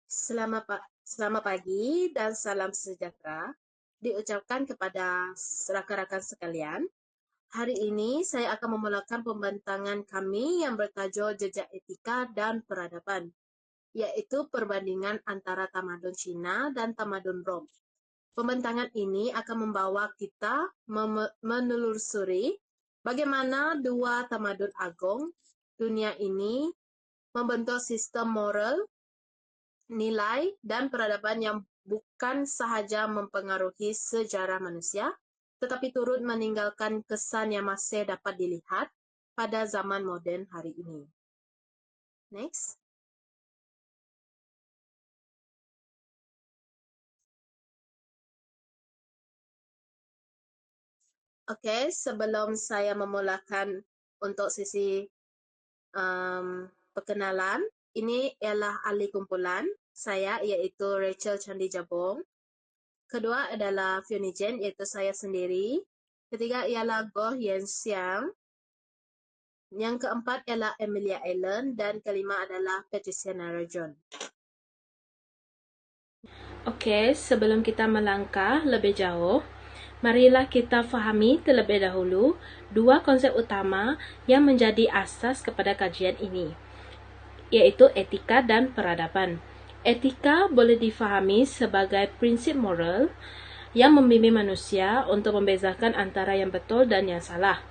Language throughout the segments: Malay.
Selamat pagi dan salam sejahtera diucapkan kepada rakan-rakan sekalian. Hari ini saya akan memulakan pembentangan kami yang bertajuk Jejak Etika dan Peradaban, yaitu perbandingan antara tamadun Cina dan tamadun Rom. Pembentangan ini akan membawa kita menelusuri bagaimana dua tamadun agung dunia ini membentuk sistem moral, nilai, dan peradaban yang bukan sahaja mempengaruhi sejarah manusia, tetapi turut meninggalkan kesan yang masih dapat dilihat pada zaman moden hari ini. Next. Okey, sebelum saya memulakan untuk sesi perkenalan, ini ialah ahli kumpulan saya iaitu Rachel Candi Jabong. Kedua adalah Fiona Jen iaitu saya sendiri. Ketiga ialah Goh Yen Siang. Yang keempat ialah Amelia Allen dan kelima adalah Patricia Narajon. Okey, sebelum kita melangkah lebih jauh, marilah kita fahami terlebih dahulu dua konsep utama yang menjadi asas kepada kajian ini, iaitu etika dan peradaban. Etika boleh difahami sebagai prinsip moral yang membimbing manusia untuk membezakan antara yang betul dan yang salah,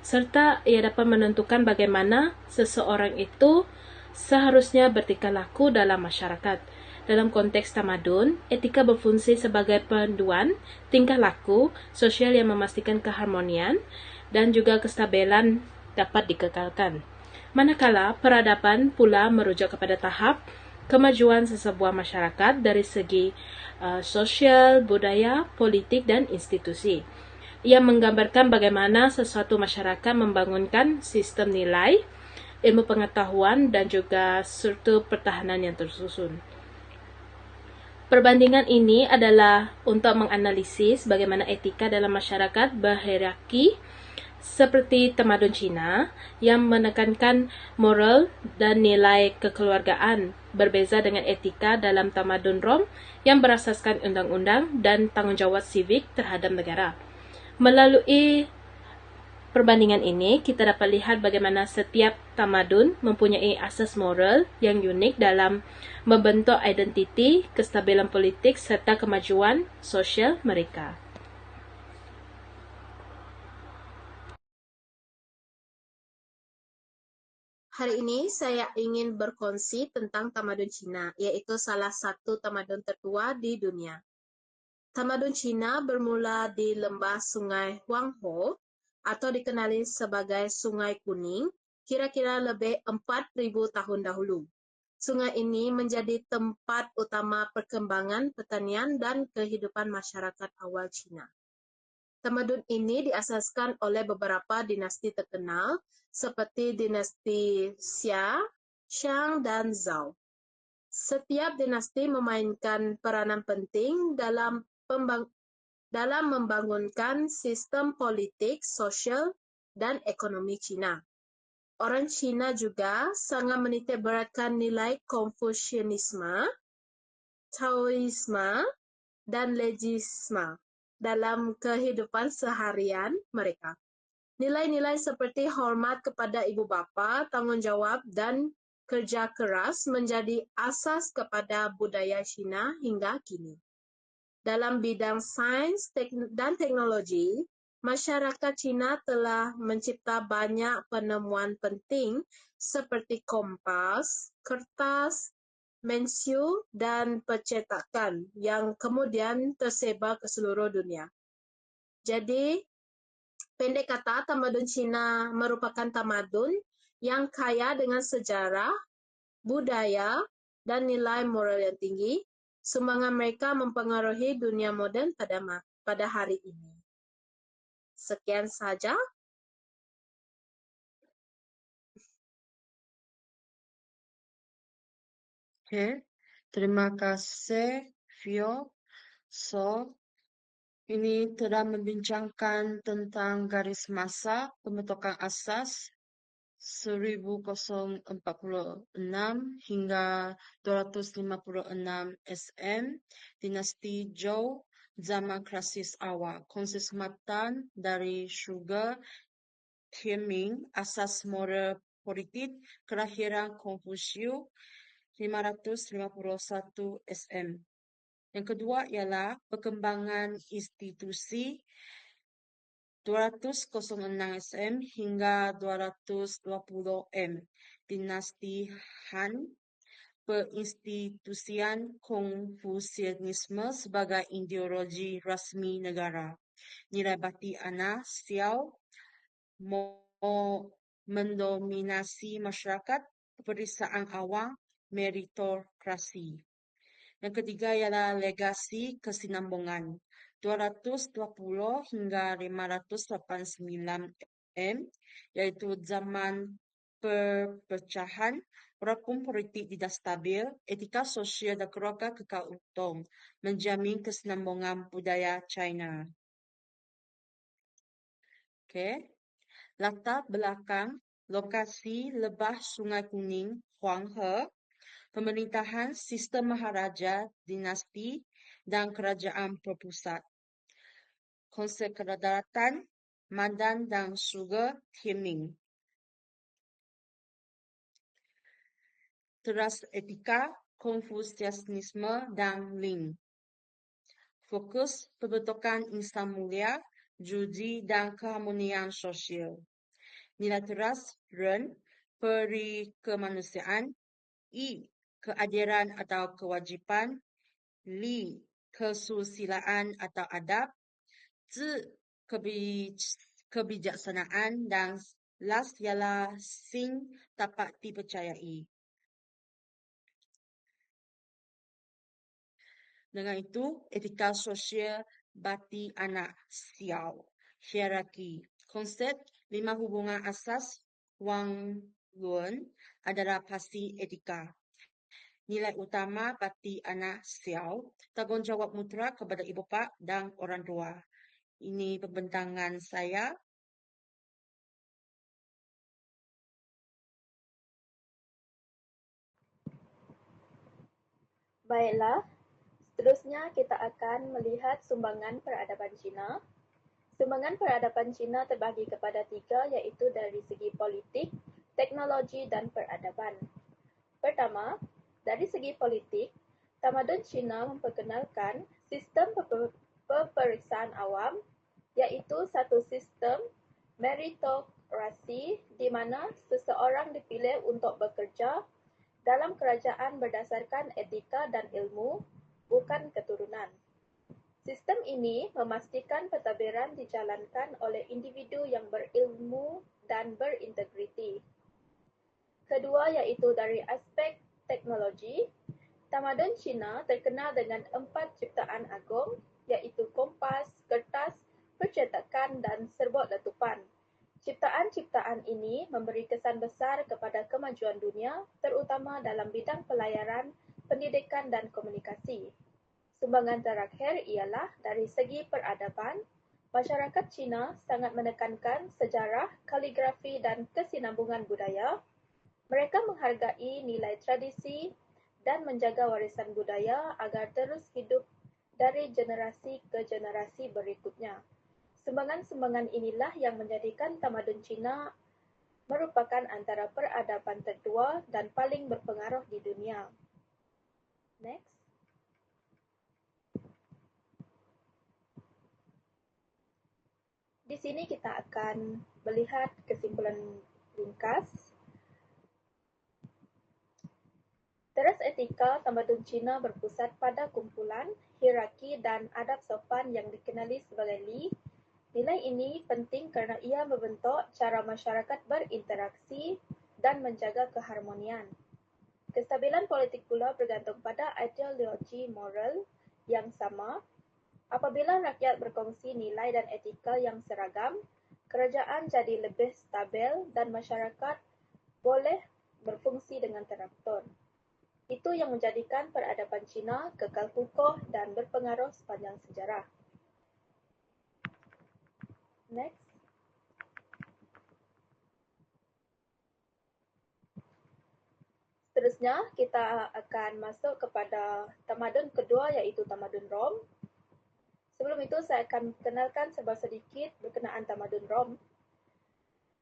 serta ia dapat menentukan bagaimana seseorang itu seharusnya bertingkah laku dalam masyarakat. Dalam konteks tamadun, etika berfungsi sebagai panduan tingkah laku sosial yang memastikan keharmonian dan juga kestabilan dapat dikekalkan. Manakala peradaban pula merujuk kepada tahap kemajuan sesebuah masyarakat dari segi sosial, budaya, politik, dan institusi. Ia menggambarkan bagaimana sesuatu masyarakat membangunkan sistem nilai, ilmu pengetahuan, dan juga struktur pertahanan yang tersusun. Perbandingan ini adalah untuk menganalisis bagaimana etika dalam masyarakat berhierarki seperti tamadun Cina yang menekankan moral dan nilai kekeluargaan, berbeza dengan etika dalam tamadun Rom yang berasaskan undang-undang dan tanggungjawab sivik terhadap negara. Melalui perbandingan ini, kita dapat lihat bagaimana setiap tamadun mempunyai asas moral yang unik dalam membentuk identiti, kestabilan politik serta kemajuan sosial mereka. Hari ini saya ingin berkongsi tentang tamadun Cina, iaitu salah satu tamadun tertua di dunia. Tamadun Cina bermula di lembah Sungai Huanghe atau dikenali sebagai Sungai Kuning, kira-kira lebih 4,000 tahun dahulu. Sungai ini menjadi tempat utama perkembangan pertanian dan kehidupan masyarakat awal Cina. Tamadun ini diasaskan oleh beberapa dinasti terkenal seperti dinasti Xia, Shang, dan Zhao. Setiap dinasti memainkan peranan penting dalam membangunkan sistem politik, sosial, dan ekonomi Cina. Orang Cina juga sangat menitikberatkan nilai Konfusianisme, Taoisme, dan Legisme dalam kehidupan seharian mereka. Nilai-nilai seperti hormat kepada ibu bapa, tanggungjawab, dan kerja keras menjadi asas kepada budaya Cina hingga kini. Dalam bidang sains dan teknologi, masyarakat Cina telah mencipta banyak penemuan penting seperti kompas, kertas, mensiu, dan percetakan yang kemudian tersebar ke seluruh dunia. Jadi, pendek kata, tamadun Cina merupakan tamadun yang kaya dengan sejarah, budaya, dan nilai moral yang tinggi. Sumbangan mereka mempengaruhi dunia moden pada hari ini. Sekian saja. Oke, terima kasih, Vio. Ini telah membincangkan tentang garis masa pembentukan asas 1046 hingga 256 SM, dinasti Zhou, zaman klasis awal, konsumatan dari syurga Tianming, asas moral politik, kelahiran Konfusius 551 SM. Yang kedua ialah perkembangan institusi 206 SM hingga 220 M. Dinasti Han, perinstitusian Konfusianisme sebagai ideologi rasmi negara. Nilai bakti anak Xiao mendominasi masyarakat, peperiksaan awam, meritokrasi. Yang ketiga ialah legasi kesinambungan 220 hingga 589 M, iaitu zaman perpecahan, walaupun politik tidak stabil, etika sosial dan keluarga kekal utuh, menjamin kesinambungan budaya China. Okay. Latar belakang lokasi lebah Sungai Kuning, Huanghe, pemerintahan sistem maharaja, dinasti, dan kerajaan berpusat. Konsep kedaulatan, Mandan dan Syurga Tianming. Teras etika, Konfusianisme dan Lin. Fokus pembentukan insan mulia, judi dan keharmonian sosial. Nilai teras Ren, perikemanusiaan, I, keadilan atau kewajipan, Li, kesusilaan atau adab, Zi, kebijaksanaan, dan Las ialah Sing, dapat dipercayai. Dengan itu, etika sosial bakti anak Xiao, hierarki, konsep 5 hubungan asas Wang Luan adalah pasti etika. Nilai utama bakti anak Xiao, tanggungjawab mutlak kepada ibu bapa dan orang tua. Ini pembentangan saya. Baiklah, seterusnya kita akan melihat sumbangan peradaban Cina. Sumbangan peradaban Cina terbagi kepada 3, iaitu dari segi politik, teknologi, dan peradaban. Pertama, dari segi politik, tamadun Cina memperkenalkan sistem peperiksaan awam, iaitu satu sistem meritokrasi di mana seseorang dipilih untuk bekerja dalam kerajaan berdasarkan etika dan ilmu, bukan keturunan. Sistem ini memastikan pentadbiran dijalankan oleh individu yang berilmu dan berintegriti. Kedua, iaitu dari aspek teknologi, tamadun Cina terkenal dengan 4 ciptaan agung, iaitu kompas, kertas, percetakan, dan serbuk letupan. Ciptaan-ciptaan ini memberi kesan besar kepada kemajuan dunia, terutama dalam bidang pelayaran, pendidikan, dan komunikasi. Sumbangan terakhir ialah dari segi peradaban, masyarakat Cina sangat menekankan sejarah, kaligrafi, dan kesinambungan budaya. Mereka menghargai nilai tradisi dan menjaga warisan budaya agar terus hidup dari generasi ke generasi berikutnya. Sumbangan-sumbangan inilah yang menjadikan tamadun Cina merupakan antara peradaban tertua dan paling berpengaruh di dunia. Next. Di sini kita akan melihat kesimpulan ringkas. Teras etika tamadun Cina berpusat pada kumpulan, hierarki, dan adab sopan yang dikenali sebagai Li. Nilai ini penting kerana ia membentuk cara masyarakat berinteraksi dan menjaga keharmonian. Kestabilan politik pula bergantung pada ideologi moral yang sama. Apabila rakyat berkongsi nilai dan etika yang seragam, kerajaan jadi lebih stabil dan masyarakat boleh berfungsi dengan teratur. Itu yang menjadikan peradaban Cina kekal kukuh dan berpengaruh sepanjang sejarah. Next. Seterusnya, kita akan masuk kepada tamadun kedua, iaitu tamadun Rom. Sebelum itu, saya akan kenalkan sedikit berkenaan tamadun Rom.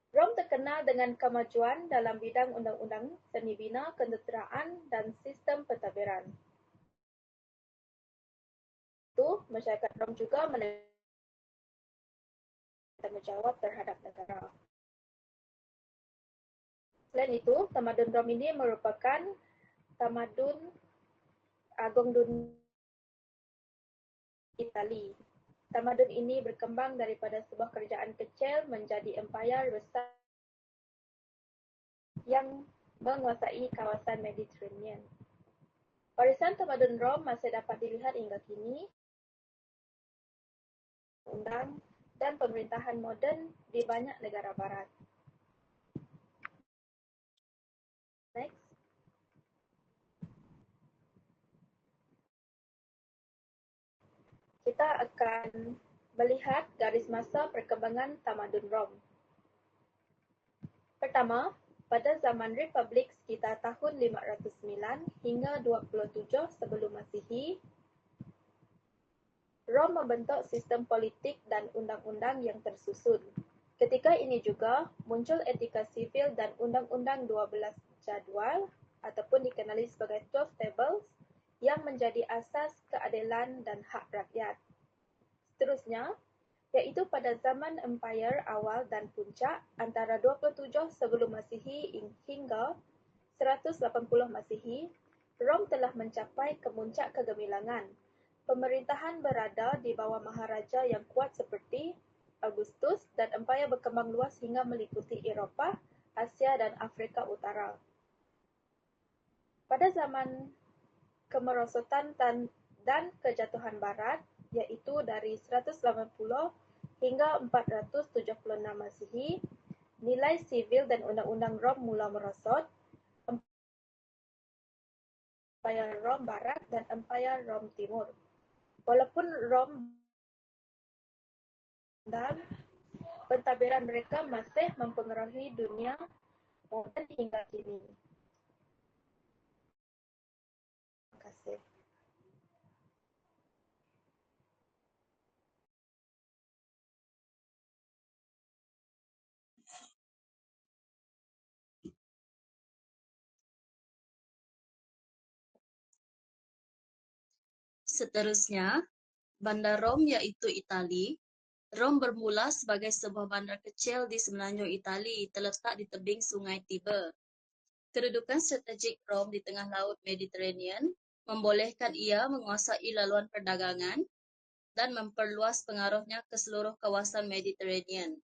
Rom terkenal dengan kemajuan dalam bidang undang-undang, seni bina, ketenteraan, dan sistem pentadbiran. Itu, masyarakat Rom juga tanggungjawab terhadap negara. Selain itu, tamadun Rom ini merupakan tamadun agung dunia Itali. Tamadun ini berkembang daripada sebuah kerajaan kecil menjadi empayar besar yang menguasai kawasan Mediterranean. Warisan tamadun Rom masih dapat dilihat hingga kini. Undang dan pemerintahan moden di banyak negara barat. Next. Kita akan melihat garis masa perkembangan tamadun Rom. Pertama, pada zaman Republik sekitar tahun 509 hingga 27 sebelum Masihi, Rom membentuk sistem politik dan undang-undang yang tersusun. Ketika ini juga muncul etika sivil dan undang-undang 12 jadual ataupun dikenali sebagai 12 tables yang menjadi asas keadilan dan hak rakyat. Seterusnya, iaitu pada zaman Empire awal dan puncak antara 27 sebelum Masihi hingga 180 Masihi, Rom telah mencapai kemuncak kegemilangan. Pemerintahan berada di bawah maharaja yang kuat seperti Augustus dan empayar berkembang luas hingga meliputi Eropah, Asia dan Afrika Utara. Pada zaman kemerosotan dan kejatuhan barat, yaitu dari 180 hingga 476 Masihi, nilai sivil dan undang-undang Rom mula merosot. Empayar Rom Barat dan Empayar Rom Timur. Walaupun Rom dan pentadbiran mereka masih mempengaruhi dunia moden hingga kini. Terima kasih. Seterusnya, Bandar Rom yaitu Itali. Rom bermula sebagai sebuah bandar kecil di semenanjung Itali terletak di tebing sungai Tiber. Kedudukan strategik Rom di tengah laut Mediterranean membolehkan ia menguasai laluan perdagangan dan memperluas pengaruhnya ke seluruh kawasan Mediterranean.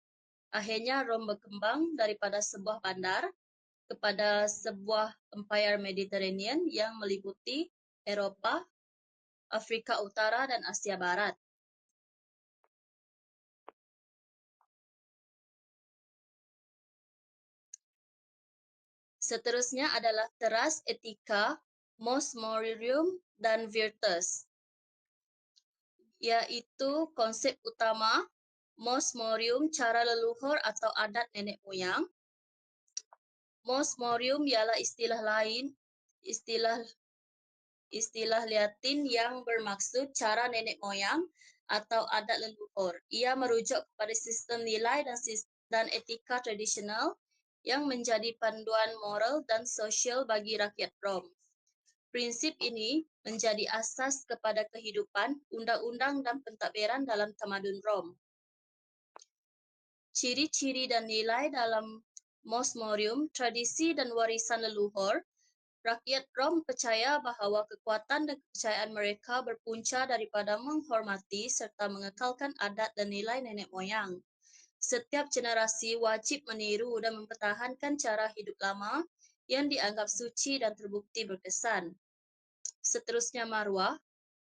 Akhirnya Rom berkembang daripada sebuah bandar kepada sebuah empayar Mediterranean yang meliputi Eropah, Afrika Utara, dan Asia Barat. Seterusnya adalah teras etika, mos maiorum, dan virtus, yaitu konsep utama mos maiorum, cara leluhur atau adat nenek moyang. Mos maiorum ialah istilah Latin yang bermaksud cara nenek moyang atau adat leluhur. Ia merujuk kepada sistem nilai dan etika tradisional yang menjadi panduan moral dan sosial bagi rakyat Rom. Prinsip ini menjadi asas kepada kehidupan, undang-undang dan pentadbiran dalam tamadun Rom. Ciri-ciri dan nilai dalam mos maiorum, tradisi dan warisan leluhur. Rakyat Rom percaya bahawa kekuatan dan kepercayaan mereka berpunca daripada menghormati serta mengekalkan adat dan nilai nenek moyang. Setiap generasi wajib meniru dan mempertahankan cara hidup lama yang dianggap suci dan terbukti berkesan. Seterusnya maruah.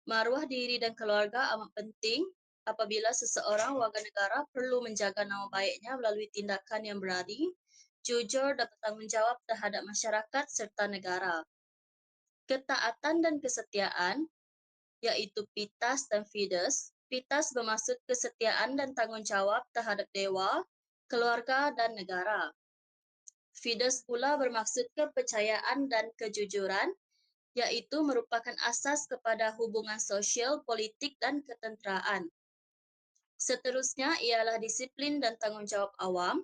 Maruah diri dan keluarga amat penting apabila seseorang warga negara perlu menjaga nama baiknya melalui tindakan yang berani, jujur dan bertanggungjawab terhadap masyarakat serta negara. Ketaatan dan kesetiaan, yaitu pitas dan fides. Pitas bermaksud kesetiaan dan tanggungjawab terhadap dewa, keluarga dan negara. Fides pula bermaksud kepercayaan dan kejujuran, yaitu merupakan asas kepada hubungan sosial, politik, dan ketenteraan. Seterusnya ialah disiplin dan tanggung jawab awam,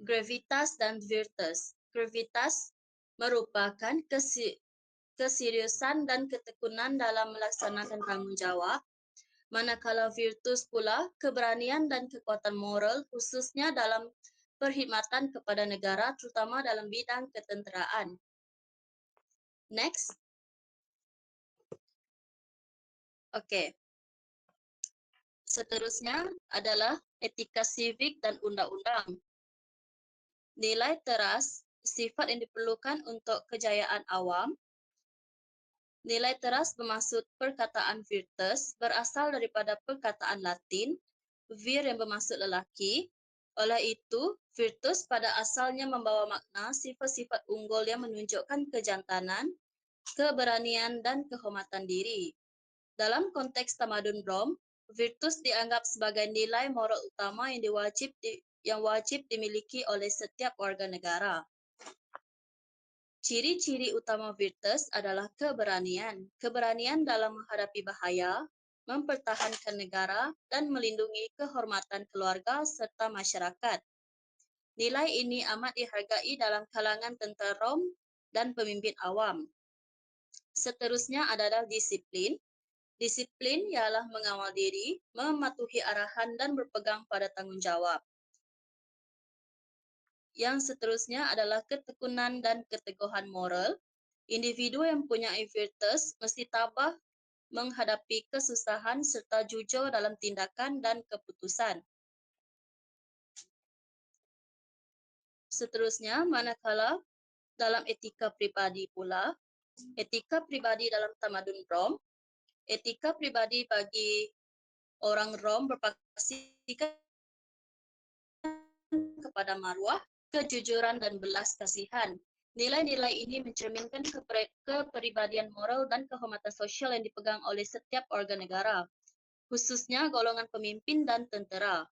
gravitas dan virtus. Gravitas merupakan keseriusan dan ketekunan dalam melaksanakan tanggung jawab, manakala virtus pula keberanian dan kekuatan moral, khususnya dalam perkhidmatan kepada negara, terutama dalam bidang ketenteraan. Next. Oke. Seterusnya adalah etika sivik dan undang-undang. Nilai teras, sifat yang diperlukan untuk kejayaan awam. Nilai teras bermaksud perkataan virtus, berasal daripada perkataan Latin, vir yang bermaksud lelaki. Oleh itu, virtus pada asalnya membawa makna sifat-sifat unggul yang menunjukkan kejantanan, keberanian, dan kehormatan diri. Dalam konteks tamadun Rom, virtus dianggap sebagai nilai moral utama yang wajib dimiliki oleh setiap warga negara. Ciri-ciri utama virtus adalah keberanian. Keberanian dalam menghadapi bahaya, mempertahankan negara, dan melindungi kehormatan keluarga serta masyarakat. Nilai ini amat dihargai dalam kalangan tentera Rom dan pemimpin awam. Seterusnya adalah disiplin. Disiplin ialah mengawal diri, mematuhi arahan, dan berpegang pada tanggung jawab. Yang seterusnya adalah ketekunan dan keteguhan moral. Individu yang mempunyai virtus mesti tabah menghadapi kesusahan serta jujur dalam tindakan dan keputusan. Seterusnya, manakala dalam etika pribadi pula, etika pribadi dalam tamadun Rom, etika pribadi bagi orang Rom berpaksikan kepada maruah, kejujuran, dan belas kasihan. Nilai-nilai ini mencerminkan kepribadian moral dan kehormatan sosial yang dipegang oleh setiap warga negara, khususnya golongan pemimpin dan tentera.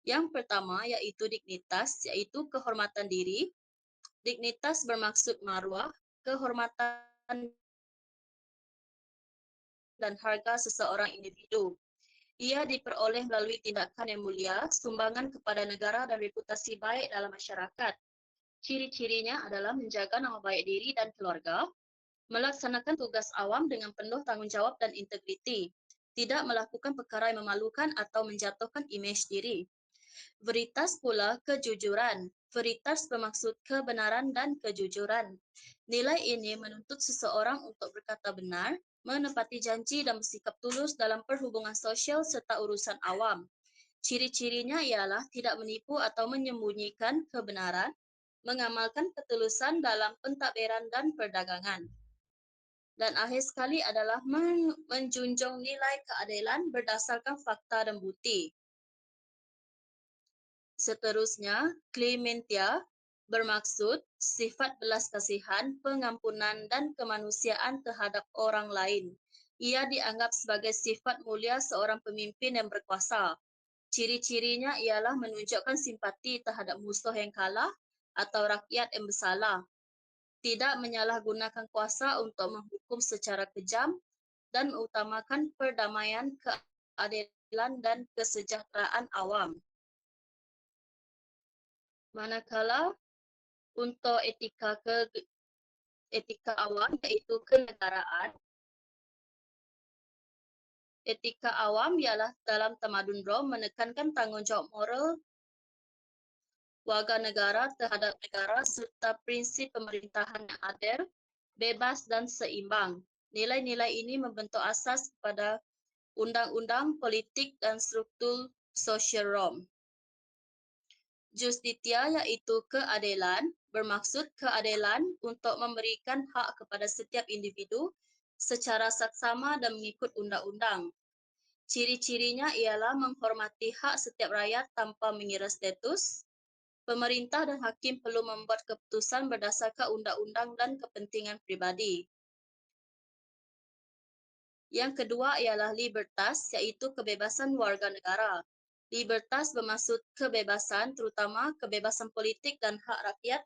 Yang pertama yaitu dignitas, yaitu kehormatan diri. Dignitas bermaksud maruah, kehormatan dan harga seseorang individu. Ia diperoleh melalui tindakan yang mulia, sumbangan kepada negara, dan reputasi baik dalam masyarakat. Ciri-cirinya adalah menjaga nama baik diri dan keluarga, melaksanakan tugas awam dengan penuh tanggung jawab dan integriti, tidak melakukan perkara yang memalukan atau menjatuhkan imej diri. Veritas pula kejujuran. Veritas bermaksud kebenaran dan kejujuran. Nilai ini menuntut seseorang untuk berkata benar, menepati janji, dan bersikap tulus dalam perhubungan sosial serta urusan awam. Ciri-cirinya ialah tidak menipu atau menyembunyikan kebenaran, mengamalkan ketulusan dalam pentadbiran dan perdagangan. Dan akhir sekali adalah menjunjung nilai keadilan berdasarkan fakta dan bukti. Seterusnya, clementia bermaksud sifat belas kasihan, pengampunan, dan kemanusiaan terhadap orang lain. Ia dianggap sebagai sifat mulia seorang pemimpin yang berkuasa. Ciri-cirinya ialah menunjukkan simpati terhadap musuh yang kalah atau rakyat yang bersalah, tidak menyalahgunakan kuasa untuk menghukum secara kejam, dan mengutamakan perdamaian, keadilan, dan kesejahteraan awam. Manakala untuk etika awam yaitu kenegaraan. Etika awam ialah dalam tamadun Rom menekankan tanggung jawab moral warga negara terhadap negara serta prinsip pemerintahan yang adil, bebas, dan seimbang. Nilai-nilai ini membentuk asas kepada undang-undang, politik, dan struktur sosial Rom. Justitia yaitu keadilan, bermaksud keadilan untuk memberikan hak kepada setiap individu secara saksama dan mengikut undang-undang. Ciri-cirinya ialah menghormati hak setiap rakyat tanpa mengira status. Pemerintah dan hakim perlu membuat keputusan berdasarkan undang-undang dan kepentingan pribadi. Yang kedua ialah libertas, yaitu kebebasan warga negara. Libertas bermaksud kebebasan, terutama kebebasan politik dan hak rakyat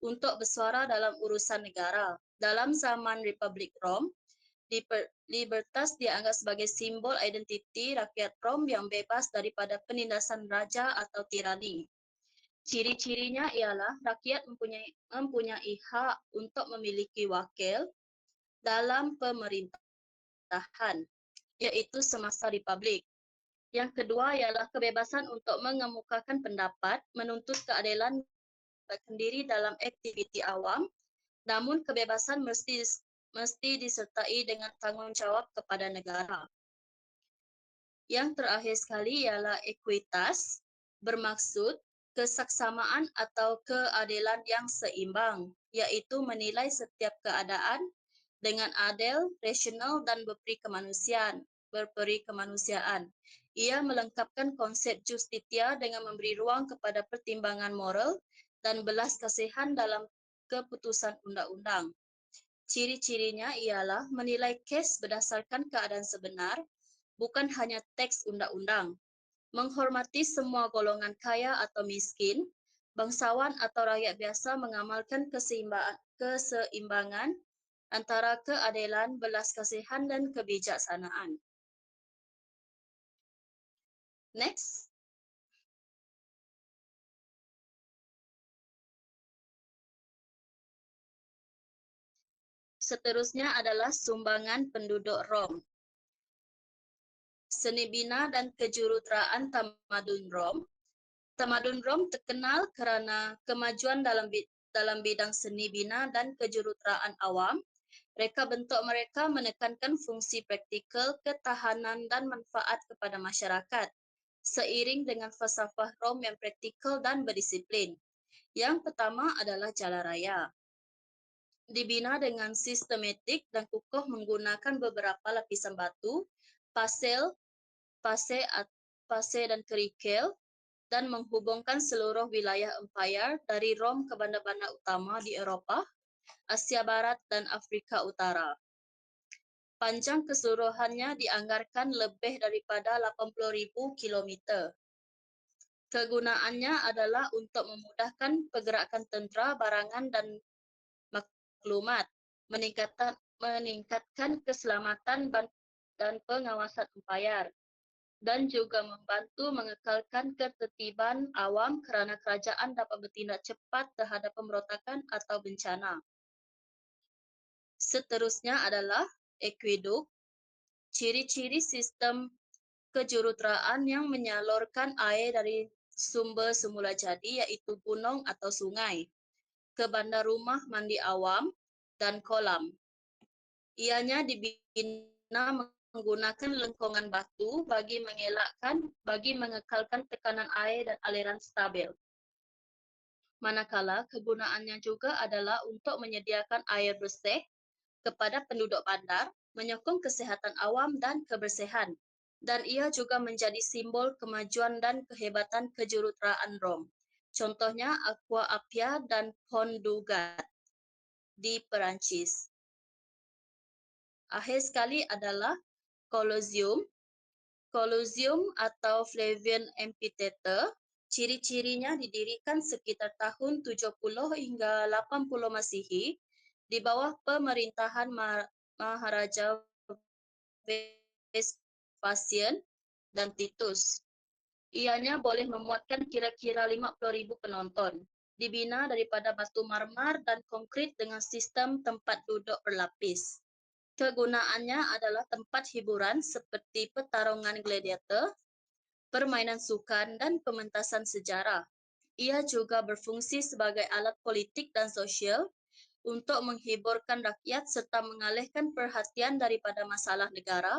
untuk bersuara dalam urusan negara. Dalam zaman Republik Rom, libertas dianggap sebagai simbol identiti rakyat Rom yang bebas daripada penindasan raja atau tirani. Ciri-cirinya ialah rakyat mempunyai hak untuk memiliki wakil dalam pemerintahan, iaitu semasa Republik. Yang kedua ialah kebebasan untuk mengemukakan pendapat, menuntut keadilan sendiri dalam aktiviti awam, namun kebebasan mesti disertai dengan tanggungjawab kepada negara. Yang terakhir sekali ialah ekuitas, bermaksud kesaksamaan atau keadilan yang seimbang, iaitu menilai setiap keadaan dengan adil, rasional dan berperi kemanusiaan. Ia melengkapkan konsep justitia dengan memberi ruang kepada pertimbangan moral dan belas kasihan dalam keputusan undang-undang. Ciri-cirinya ialah menilai kes berdasarkan keadaan sebenar, bukan hanya teks undang-undang. Menghormati semua golongan kaya atau miskin, bangsawan atau rakyat biasa mengamalkan keseimbangan antara keadilan, belas kasihan dan kebijaksanaan. Next. Seterusnya adalah sumbangan penduduk Rom. Seni bina dan kejuruteraan tamadun Rom. Tamadun Rom terkenal kerana kemajuan dalam bidang seni bina dan kejuruteraan awam. Reka bentuk mereka menekankan fungsi praktikal, ketahanan dan manfaat kepada masyarakat, seiring dengan falsafah Rom yang praktikal dan berdisiplin. Yang pertama adalah jalan raya. Dibina dengan sistematik dan kukuh menggunakan beberapa lapisan batu, pasir dan kerikil, dan menghubungkan seluruh wilayah empayar dari Rom ke bandar-bandar utama di Eropah, Asia Barat dan Afrika Utara. Panjang keseluruhannya dianggarkan lebih daripada 80.000 kilometer. Kegunaannya adalah untuk memudahkan pergerakan tentera, barangan dan maklumat, meningkatkan keselamatan dan pengawasan empayar, dan juga membantu mengekalkan ketertiban awam kerana kerajaan dapat bertindak cepat terhadap pemberontakan atau bencana. Seterusnya adalah akueduk, ciri-ciri sistem kejuruteraan yang menyalurkan air dari sumber semula jadi, iaitu gunung atau sungai, ke bandar rumah mandi awam dan kolam. Ianya dibina menggunakan lengkungan batu bagi mengekalkan tekanan air dan aliran stabil. Manakala kegunaannya juga adalah untuk menyediakan air bersih kepada penduduk bandar, menyokong kesihatan awam dan kebersihan, dan ia juga menjadi simbol kemajuan dan kehebatan kejuruteraan Rom. Contohnya Aqua Appia dan Pont du Gard di Perancis. Akhir sekali adalah Colosseum. Colosseum atau Flavian Amphitheater, ciri-cirinya didirikan sekitar tahun 70 hingga 80 Masihi di bawah pemerintahan Maharaja Vespasian dan Titus. Ianya boleh memuatkan kira-kira 50.000 penonton. Dibina daripada batu marmar dan konkrit dengan sistem tempat duduk berlapis. Kegunaannya adalah tempat hiburan seperti pertarungan gladiator, permainan sukan dan pementasan sejarah. Ia juga berfungsi sebagai alat politik dan sosial untuk menghiburkan rakyat serta mengalihkan perhatian daripada masalah negara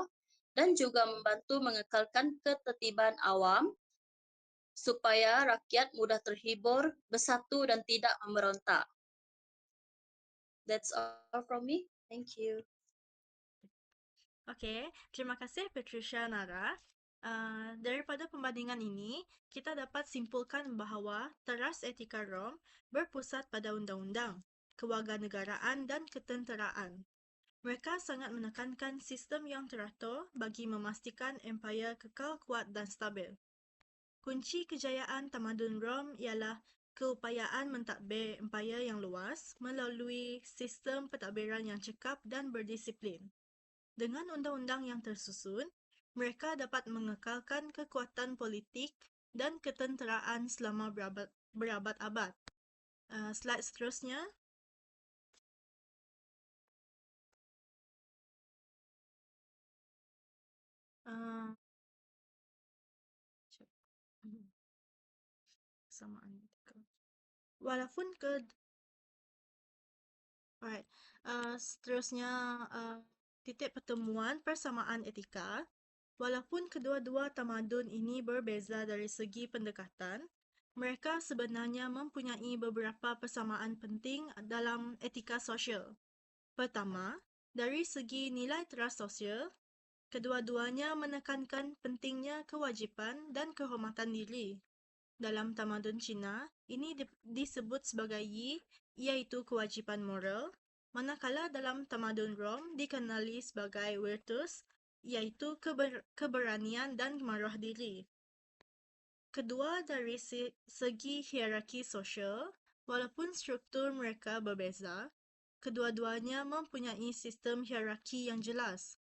dan juga membantu mengekalkan ketertiban awam supaya rakyat mudah terhibur, bersatu dan tidak memberontak. That's all from me. Thank you. Okey, terima kasih Patricia Nara. Daripada pembandingan ini, kita dapat simpulkan bahawa teras etika Rom berpusat pada undang-undang, kewarganegaraan dan ketenteraan. Mereka sangat menekankan sistem yang teratur bagi memastikan empayar kekal kuat dan stabil. Kunci kejayaan tamadun Rom ialah keupayaan mentadbir empayar yang luas melalui sistem pentadbiran yang cekap dan berdisiplin. Dengan undang-undang yang tersusun, mereka dapat mengekalkan kekuatan politik dan ketenteraan selama berabad-abad. Slide seterusnya. Persamaan etika. Walaupun seterusnya titik pertemuan persamaan etika. Walaupun kedua-dua tamadun ini berbeza dari segi pendekatan, mereka sebenarnya mempunyai beberapa persamaan penting dalam etika sosial. Pertama, dari segi nilai teras sosial, kedua-duanya menekankan pentingnya kewajipan dan kehormatan diri. Dalam tamadun Cina, ini disebut sebagai yi, iaitu kewajipan moral, manakala dalam tamadun Rom dikenali sebagai virtus, iaitu keberanian dan marah diri. Kedua dari segi hierarki sosial, walaupun struktur mereka berbeza, kedua-duanya mempunyai sistem hierarki yang jelas.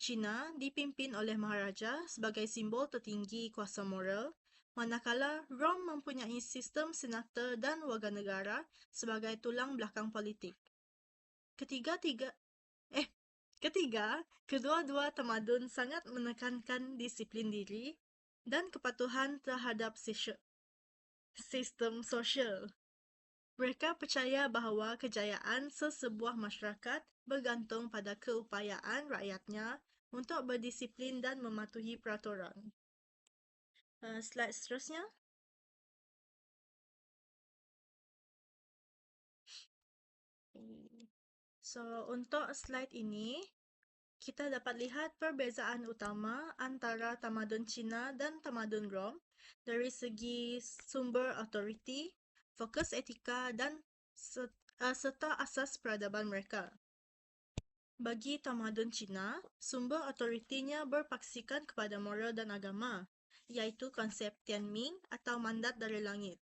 Cina dipimpin oleh Maharaja sebagai simbol tertinggi kuasa moral, manakala Rom mempunyai sistem senator dan warga negara sebagai tulang belakang politik. Ketiga, kedua-dua tamadun sangat menekankan disiplin diri dan kepatuhan terhadap sistem sosial. Mereka percaya bahawa kejayaan sesebuah masyarakat bergantung pada keupayaan rakyatnya untuk berdisiplin dan mematuhi peraturan. Slide seterusnya. So, untuk slide ini, kita dapat lihat perbezaan utama antara tamadun Cina dan tamadun Rom dari segi sumber autoriti, fokus etika dan serta asas peradaban mereka. Bagi tamadun Cina, sumber autoritinya berpaksikan kepada moral dan agama, iaitu konsep Tianming atau mandat dari langit.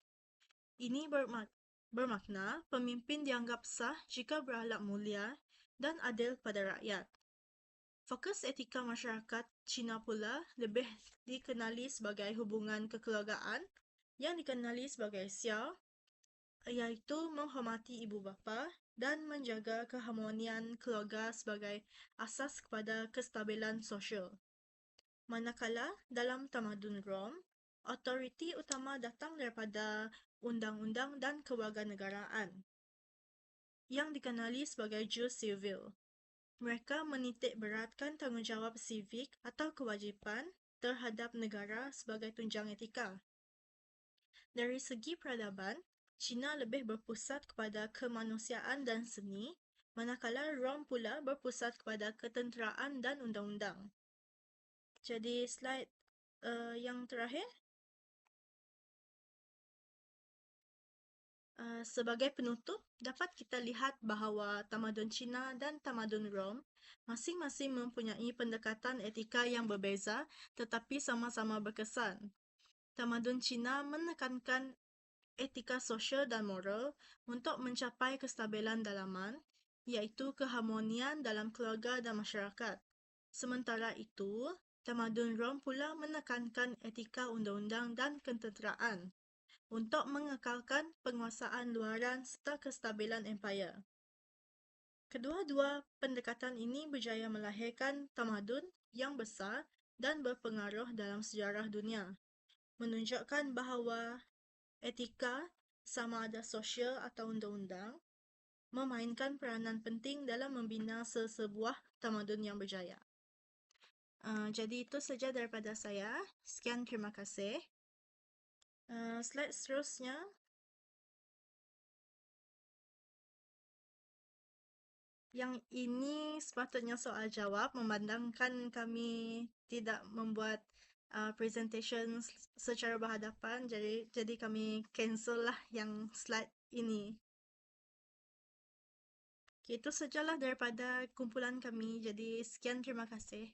Ini bermakna pemimpin dianggap sah jika berakhlak mulia dan adil pada rakyat. Fokus etika masyarakat Cina pula lebih dikenali sebagai hubungan kekeluargaan yang dikenali sebagai xiao, iaitu menghormati ibu bapa dan menjaga keharmonian keluarga sebagai asas kepada kestabilan sosial. Manakala dalam tamadun Rom, autoriti utama datang daripada undang-undang dan kewarganegaraan yang dikenali sebagai jus civil. Mereka menitik beratkan tanggungjawab sivik atau kewajipan terhadap negara sebagai tunjang etika. Dari segi peradaban, Cina lebih berpusat kepada kemanusiaan dan seni, manakala Rom pula berpusat kepada ketenteraan dan undang-undang. Jadi slide yang terakhir. Sebagai penutup, dapat kita lihat bahawa tamadun Cina dan tamadun Rom masing-masing mempunyai pendekatan etika yang berbeza tetapi sama-sama berkesan. Tamadun Cina menekankan etika sosial dan moral untuk mencapai kestabilan dalaman, iaitu keharmonian dalam keluarga dan masyarakat. Sementara itu, tamadun Rom pula menekankan etika undang-undang dan ketenteraan untuk mengekalkan penguasaan luaran serta kestabilan empayar. Kedua-dua pendekatan ini berjaya melahirkan tamadun yang besar dan berpengaruh dalam sejarah dunia, menunjukkan bahawa etika, sama ada sosial atau undang-undang, memainkan peranan penting dalam membina sesebuah tamadun yang berjaya. Jadi itu saja daripada saya. Sekian, terima kasih. Slide seterusnya. Yang ini sepatutnya soal jawab, memandangkan kami tidak membuat presentation secara berhadapan, jadi kami cancel lah yang slide ini. Itu sajalah daripada kumpulan kami. Jadi sekian, terima kasih.